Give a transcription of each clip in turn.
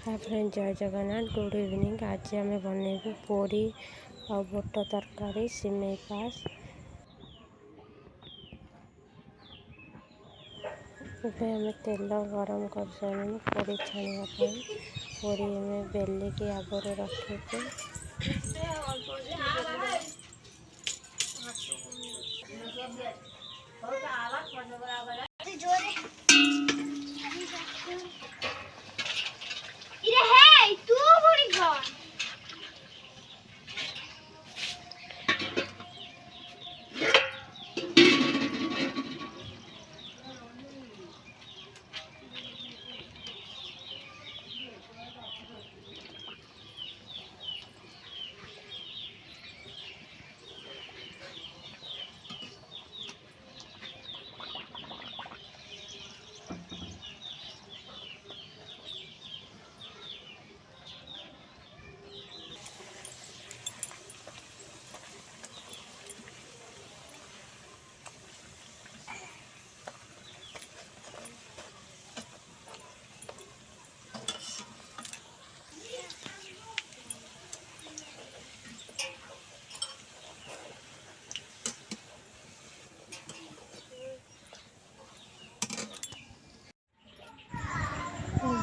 Hi friend, जय Jagannath. Good evening. आज आम बनइबू पूरी और बुट तरकारी सिमई पास। ଏବେ ଆମେ ତେଲ ଗରମ କରିସାରିଲୁଣି पूरी ଛାଣିବା ପାଇଁ। पूरी ଆମେ ବେଲିକି ଆଗରୁ ରଖିଛୁ।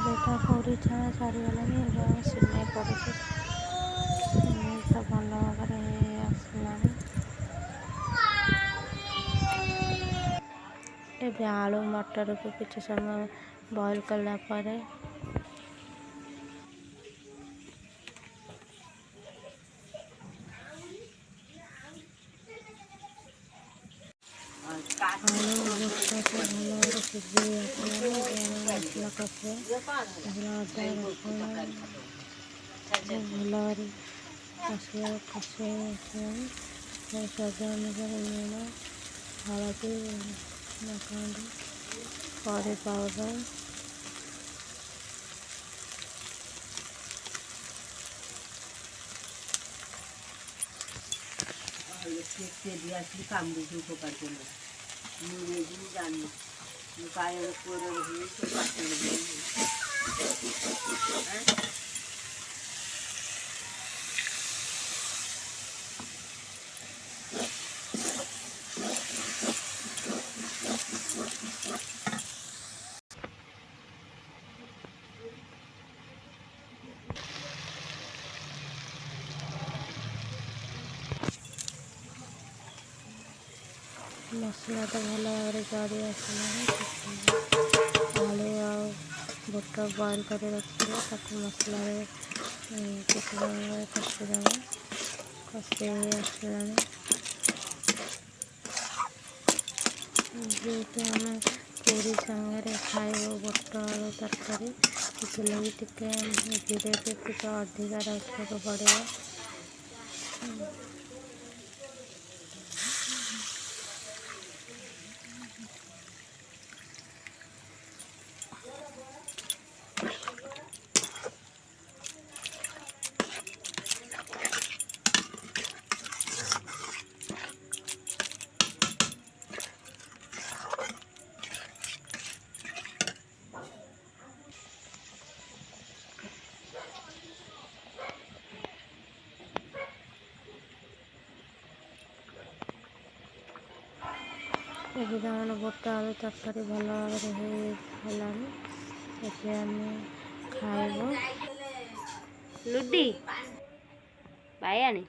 बेटा पूरी छाड़ा सारीगलानी। सिलाई पड़ुଛି तो भल भाव आसला। ए आलू मटर को किसी समय बॉईल कला परे आलू बुट को भल भाव सिझे आसला। मसला कषे अदा रसुण भल भाव कषे आसला। स्वाद अनुसार लुण, हलदी, लंकागुंड, करी पाउडर, काम मसला तो भल भाव जड़ी आसला। आलू आ बुट बॉईल कर रखिए मसला किसी समय कषिदेव कषि आसला। जेहेतु आम पूरी सांगे खाइबू बुट आलू तरकारी लगी टे ग्रेवी टे अधिका रखा पड़े। एवं बुट आलू तरकारी भल भाव है आम खाइबू। लुडी बायानी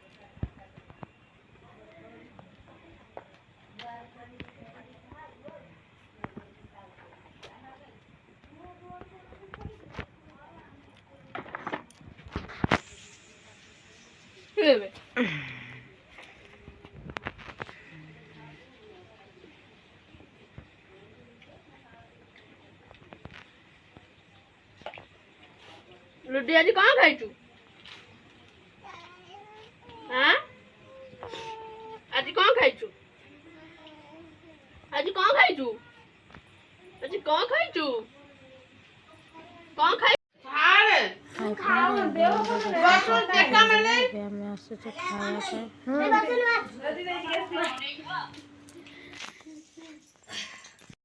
लुडी आज कौन खाइचु? हाँ आज कौन खाइचु? आज कौन खाइचु? आज कौन खाइचु? कौन खाइ हारे खाया पे